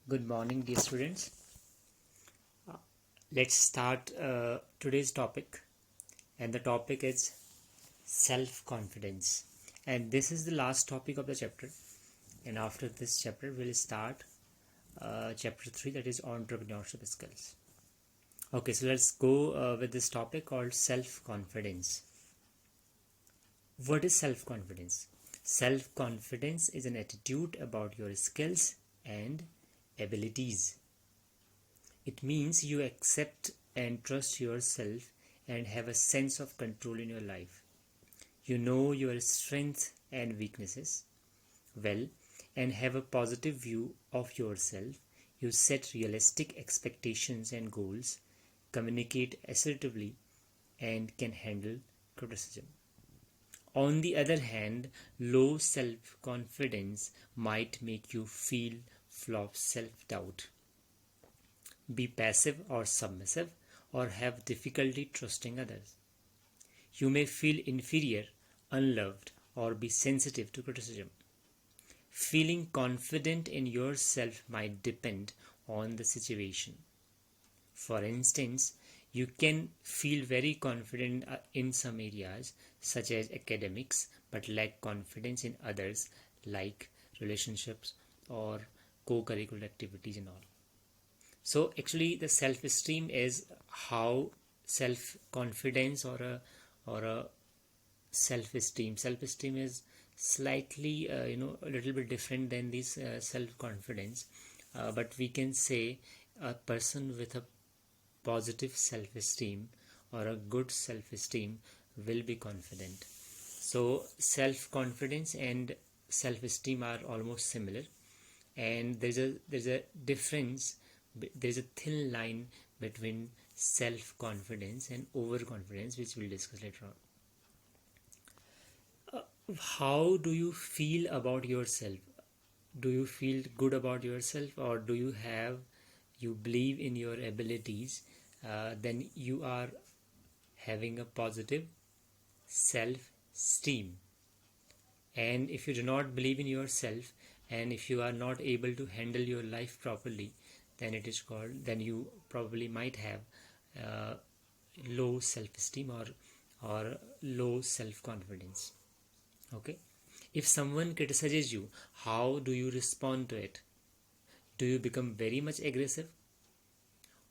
Good morning, dear students. Uh, Let's start today's topic, and the topic is self confidence. And this is the last topic of the chapter. And after this chapter, we'll start chapter 3, that is entrepreneurship skills. Okay, so let's go with this topic called self confidence. What is self confidence? Self confidence is an attitude about your skills and abilities. It means you accept and trust yourself and have a sense of control in your life. You know your strengths and weaknesses well and have a positive view of yourself. You set realistic expectations and goals, communicate assertively, and can handle criticism. On the other hand, low self confidence might make you feel full of self doubt, be passive or submissive, or have difficulty trusting others. You may feel inferior, unloved, or be sensitive to criticism. Feeling confident in yourself might depend on the situation. For instance, you can feel very confident in some areas, such as academics, but lack confidence in others, like relationships or co curricular activities and all. So actually, the self-esteem is how self-confidence or a self-esteem. Self-esteem is slightly a little bit different than this self-confidence, but we can say a person with a positive self-esteem or a good self-esteem will be confident. So self-confidence and self-esteem are almost similar, and there's a difference. There's a thin line between self-confidence and overconfidence, which we'll discuss later on. How do you feel about yourself? Do you feel good about yourself, or do you believe in your abilities? Then you are having a positive self-esteem. And if you do not believe in yourself, and if you are not able to handle your life properly, then you probably might have uh, low self-esteem or low self-confidence. Okay, if someone criticizes you, how do you respond to it? Do you become very much aggressive,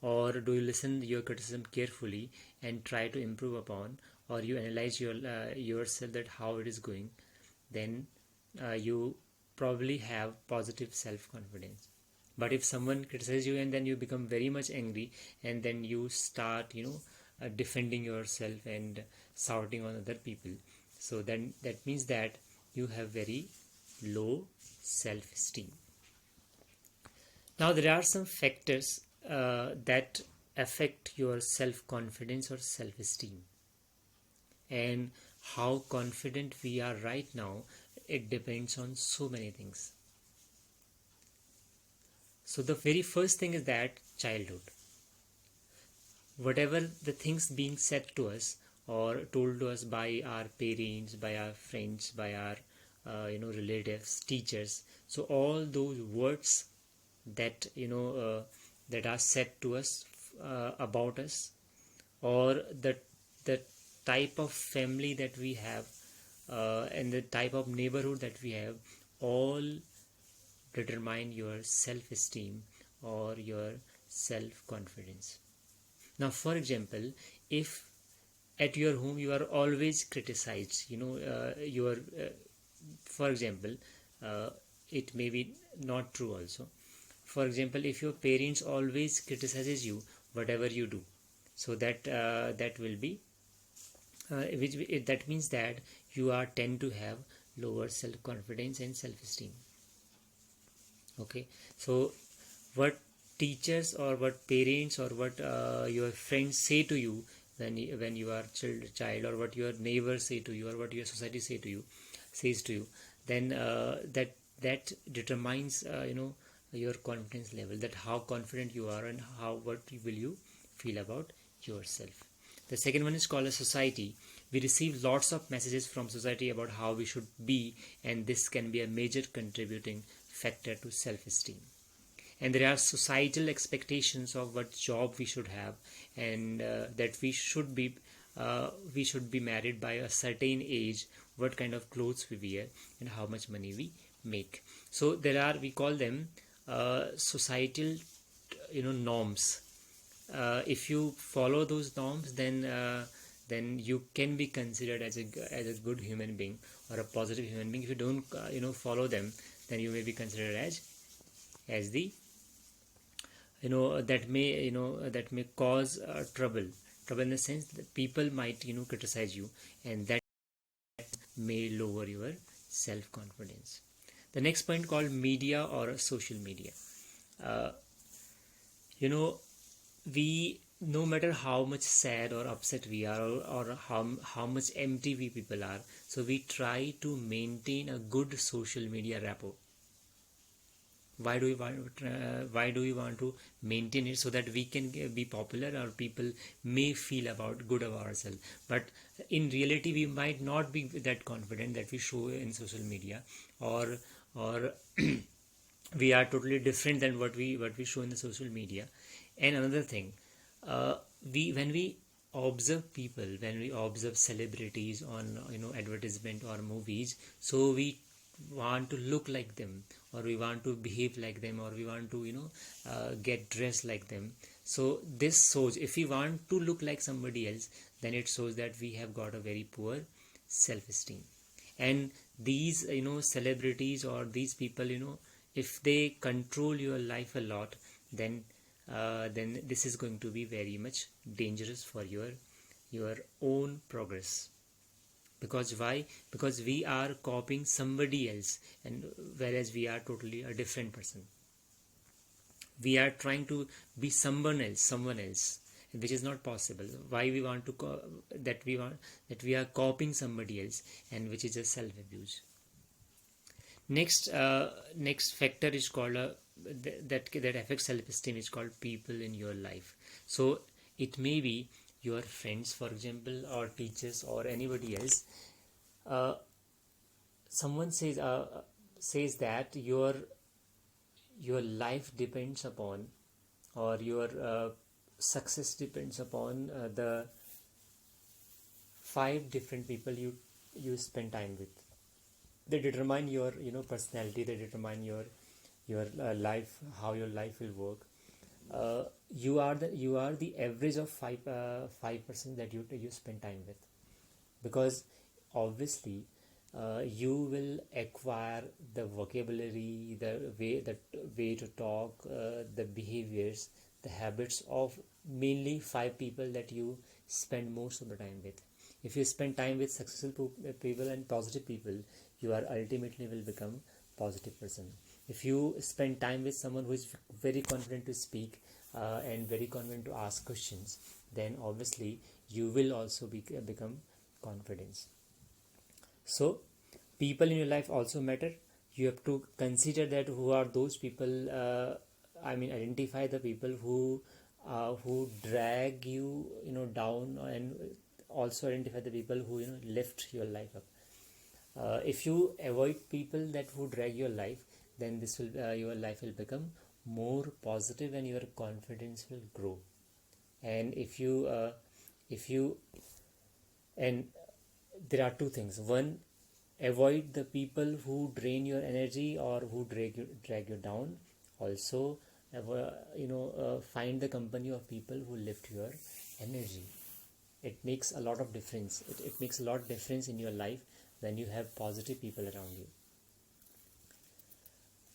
or do you listen to your criticism carefully and try to improve upon, or you analyze yourself that how it is going? Then you probably have positive self-confidence. But if someone criticizes you and then you become very much angry, and then you start defending yourself and shouting on other people, so then that means that you have very low self-esteem. Now there are some factors that affect your self-confidence or self-esteem, and how confident we are right now, it depends on so many things. So the very first thing is that childhood, whatever the things being said to us or told to us by our parents, by our friends, by our relatives, teachers, so all those words that that are said to us about us, or the type of family that we have, and the type of neighborhood that we have, all determine your self-esteem or your self-confidence. Now, for example, if at your home you are always criticized, for example, uh, it may be not true also. For example, if your parents always criticizes you whatever you do, so that will be that means that you are tend to have lower self confidence and self esteem. Okay, so what teachers or what parents or what your friends say to you when you are child, or what your neighbors say to you, or what your society says to you, then that determines your confidence level, that how confident you are and how what will you feel about yourself. The second one is called a society. We receive lots of messages from society about how we should be, and this can be a major contributing factor to self-esteem. and there are societal expectations of what job we should have, and that we should be married by a certain age, what kind of clothes we wear, and how much money we make. So there are, we call them societal norms. If you follow those norms, then you can be considered as a good human being or a positive human being. If you don't follow them, then you may be considered as the that may cause trouble in the sense that people might criticize you, and that may lower your self confidence. The next point called media or social media. uh, you know we, no matter how much sad or upset we are, or how much empty we people are, so we try to maintain a good social media rapport. Why do we want to maintain it? So that we can be popular, or people may feel about good about ourselves. But in reality, we might not be that confident that we show in social media, or we are totally different than what we show in the social media. And another thing, we when we observe people, when we observe celebrities on advertisement or movies, so we want to look like them, or we want to behave like them, or we want to get dressed like them. So this shows, if we want to look like somebody else, then it shows that we have got a very poor self-esteem. And these celebrities or these people, if they control your life a lot, then this is going to be very much dangerous for your own progress. Because why? Because we are copying somebody else, and whereas we are totally a different person. We are trying to be someone else, which is not possible. Why we want to that we are copying somebody else, and which is just self abuse. Next factor is called that affects self-esteem is called people in your life. So it may be your friends, for example, or teachers, or anybody else. Someone says that your life depends upon, or your success depends upon the 5 different people you spend time with. They determine your personality. They determine your life, how your life will work. You are the average of 5% that you spend time with. Because obviously you will acquire the vocabulary, the way to talk, the behaviors, the habits of mainly 5 people that you spend most of the time with. If you spend time with successful people and positive people, you are ultimately will become positive person. If you spend time with someone who is very confident to speak, and very confident to ask questions, then obviously you will also become confidence. So people in your life also matter. You have to consider that who are those people. Identify the people who drag down, and also identify the people who lift your life up. If you avoid people that who drag your life, then this will your life will become more positive, and your confidence will grow. And if you and there are 2 things. One, avoid the people who drain your energy, or who drag you down. Also, find the company of people who lift your energy. It makes a lot of difference. It makes a lot of difference in your life when you have positive people around you.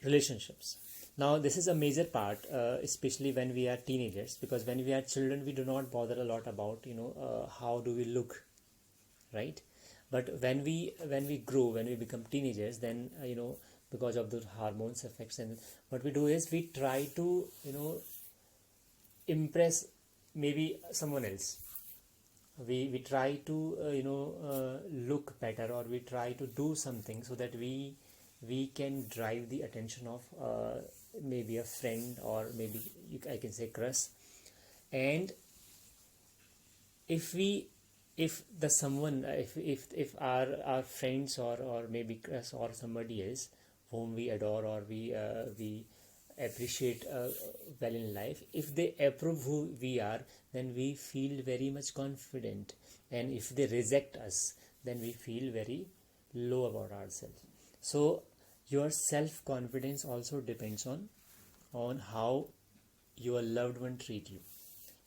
Relationships. Now this is a major part, especially when we are teenagers, because when we are children we do not bother a lot about how do we look, right? But when we grow, when we become teenagers, then because of the hormones effects, and what we do is we try to impress maybe someone else. We try to look better, or we try to do something so that we can drive the attention of maybe a friend, or maybe I can say crush. And if the someone if our friends, or maybe crush, or somebody else whom we adore, or we appreciate well in life, if they approve who we are, then we feel very much confident, and if they reject us, then we feel very low about ourselves. So your self confidence also depends on how your loved one treat you.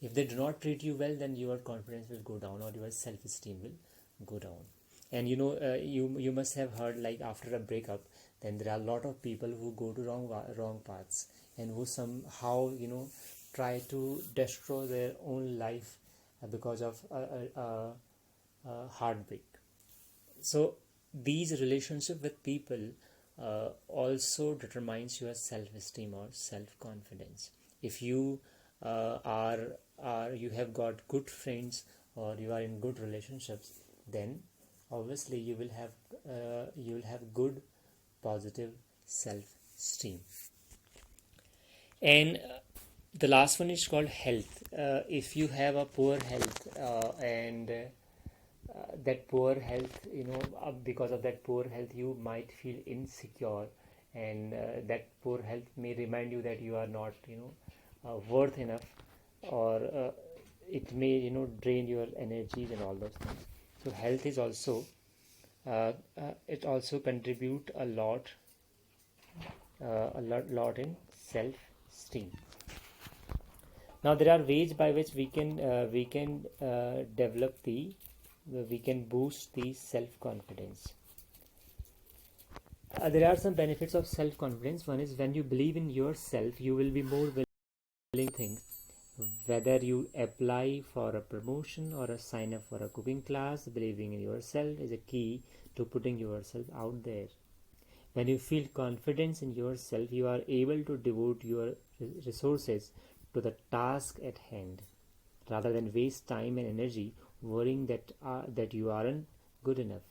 If they do not treat you well, then your confidence will go down, or your self-esteem will go down. And you must have heard, like, after a breakup, then there are a lot of people who go to wrong paths, and who somehow try to destroy their own life because of heartbreak. So these relationship with people also determines your self-esteem or self-confidence. If you are you have got good friends, or you are in good relationships, then obviously you will have good positive self-esteem. And the last one is called health. If you have a poor health, and that poor health, because of that poor health you might feel insecure, and that poor health may remind you that you are not worth enough, or it may drain your energies and all those things. So health is also it also contribute a lot in self esteem. Now there are ways by which we can develop we can boost the self confidence. There are some benefits of self confidence. One is, when you believe in yourself, you will be more willing to think. Whether you apply for a promotion or a sign up for a cooking class, believing in yourself is a key to putting yourself out there. When you feel confidence in yourself, you are able to devote your resources to the task at hand, rather than waste time and energy worrying that you aren't good enough.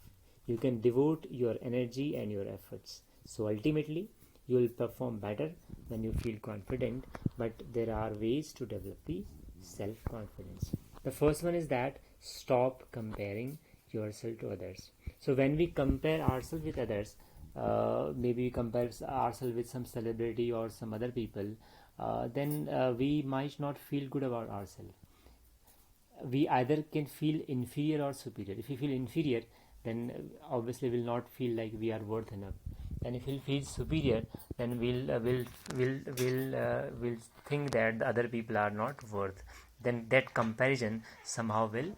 You can devote your energy and your efforts. So ultimately, you will perform better when you feel confident. But there are ways to develop the self confidence. The first one is that stop comparing yourself to others. So when we compare ourselves with others, maybe we compare ourselves with some celebrity or some other people, then we might not feel good about ourselves. We either can feel inferior or superior. If we feel inferior, then obviously we'll not feel like we are worth enough. And if we feel superior, then we'll think that the other people are not worth. Then that comparison somehow will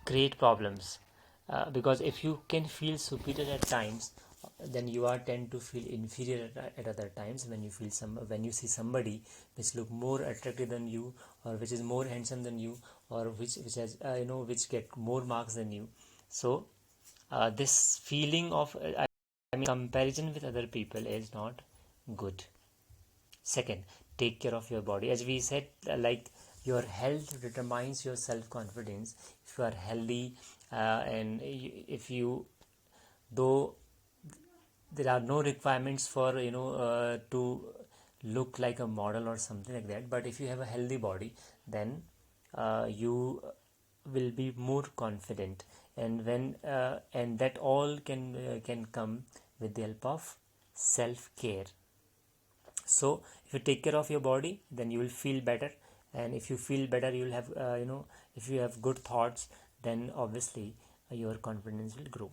create problems, because if you can feel superior at times, then you are tend to feel inferior at other times. When you see somebody which look more attractive than you, or which is more handsome than you, or which has which get more marks than you. So this feeling of comparison with other people is not good. Second, take care of your body. As we said, like, your health determines your self confidence. If you are healthy, and if you, though there are no requirements for to look like a model or something like that, but if you have a healthy body, then you will be more confident. And that all can come with the help of self care. So if you take care of your body, then you will feel better. And if you feel better, you will have if you have good thoughts, then obviously your confidence will grow.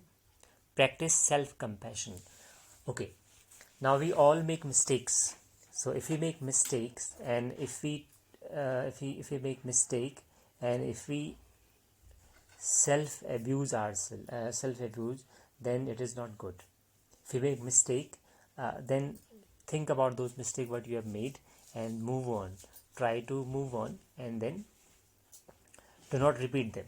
Practice self compassion. Okay, now we all make mistakes. So if we make mistakes, and if we make mistake, and if we self abuse ourselves, self abuse, then it is not good. If you make mistake, then think about those mistakes what you have made, and move on. Try to move on, and then do not repeat them.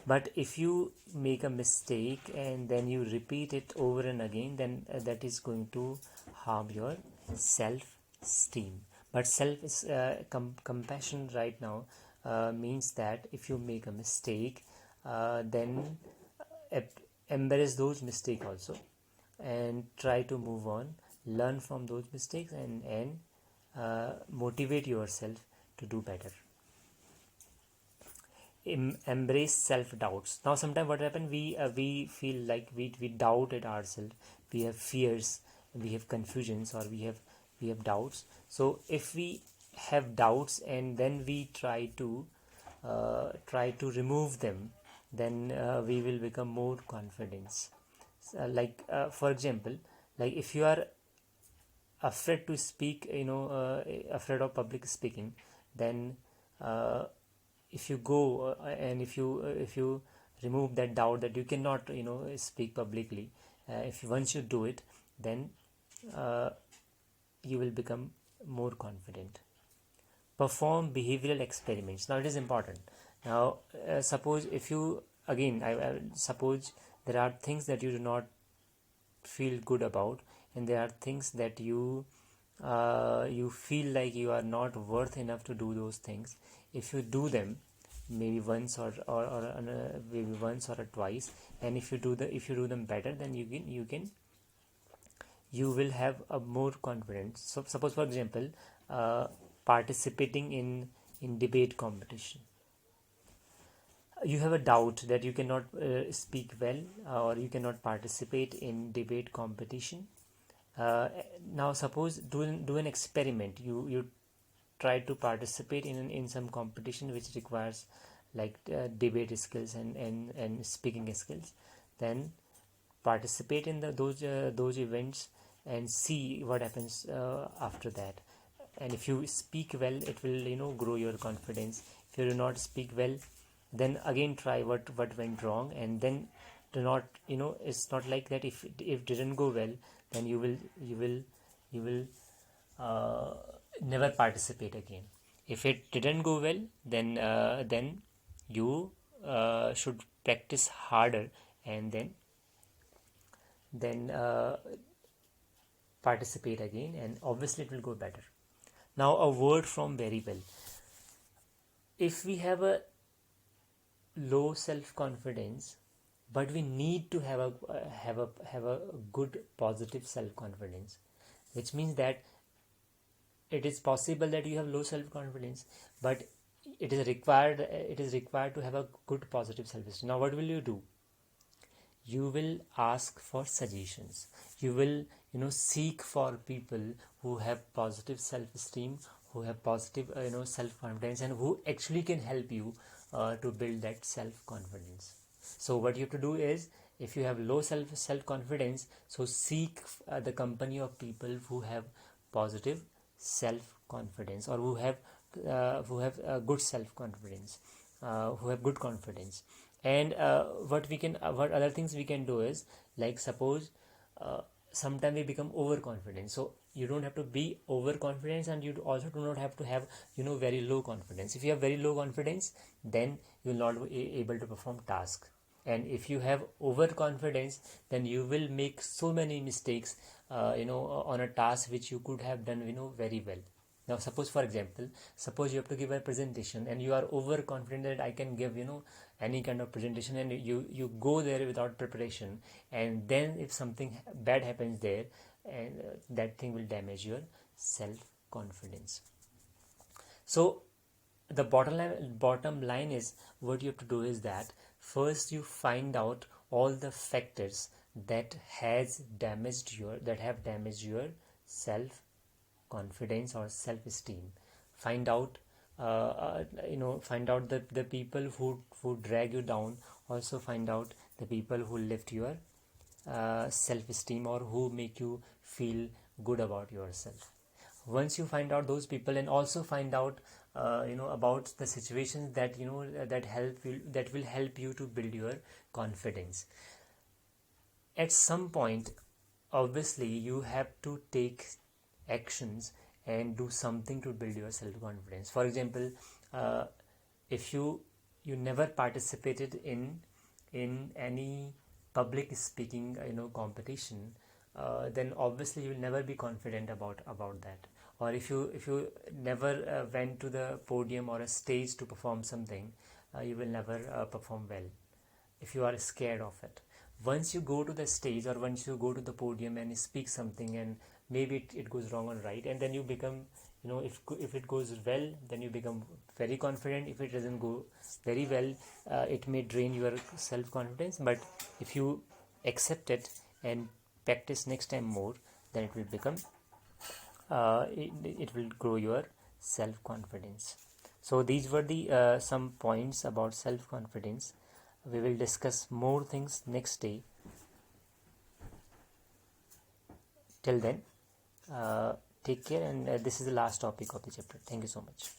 But if you make a mistake and then you repeat it over and again, then that is going to harm your self esteem. But compassion right now means that if you make a mistake, then embrace those mistakes also, and try to move on, learn from those mistakes, and motivate yourself to do better. Embrace self doubts. Now sometimes what happens, we feel like we doubt it ourselves. We have fears. we have confusions, or we have doubts. So if we have doubts and then we try to remove them, then we will become more confident. For example, like if you are afraid to speak, afraid of public speaking, then uh, if you go and if you remove that doubt that you cannot speak publicly, if once you do it, then uh, you will become more confident. Perform behavioral experiments. Now it is important. Now suppose if you again I suppose there are things that you do not feel good about, and there are things that you feel like you are not worth enough to do those things. If you do them maybe once or maybe once or twice, and if you do them better, then you will have a more confidence. So suppose for example, participating in debate competition. You have a doubt that you cannot speak well, or you cannot participate in debate competition. uh, Now suppose do an experiment. You try to participate in some competition which requires like debate skills and speaking skills. Then participate in those events and see what happens after that. And if you speak well, it will grow your confidence. If you do not speak well, then again try what went wrong, and then do not it's not like that. If didn't go well, then you will uh, never participate again. If it didn't go well, then you should practice harder, and then participate again, and obviously it will go better. Now a word from very well. If we have a low self confidence, but we need to have a good positive self confidence, which means that it is possible that you have low self confidence, but it is required to have a good positive self esteem. Now what will you do? You will ask for suggestions. You will seek for people who have positive self esteem, who have positive self confidence, and who actually can help you to build that self confidence. So what you have to do is, if you have low self confidence, so seek the company of people who have positive self confidence, or who have good self confidence, who have good confidence. And what other things we can do is, like suppose sometimes we become overconfident. So you don't have to be overconfident, and you also do not have to have very low confidence. If you have very low confidence, then you will not be able to perform tasks. And if you have overconfidence, then you will make so many mistakes on a task which you could have done very well. Now suppose for example, suppose you have to give a presentation, and you are overconfident that I can give any kind of presentation, and you go there without preparation, and then if something bad happens there, and that thing will damage your self confidence. So the bottom line is, what you have to do is that first you find out all the factors that have damaged your self confidence or self esteem. Find out the people who drag you down. Also find out the people who lift your self esteem, or who make you feel good about yourself. Once you find out those people, and also find out about the situations that will help you to build your confidence. At some point, obviously you have to take actions and do something to build your self confidence. For example, uh, if you never participated in any public speaking competition, then obviously you will never be confident about that. Or if you never went to the podium or a stage to perform something, you will never perform well if you are scared of it. Once you go to the stage, or once you go to the podium and speak something, and maybe it goes wrong or right, and then you become, if it goes well, then you become very confident. If it doesn't go very well, it may drain your self confidence. But if you accept it and practice next time more, then it will become it will grow your self-confidence. So these were the some points about self-confidence. We will discuss more things next day. Till then, take care, and this is the last topic of the chapter. Thank you so much.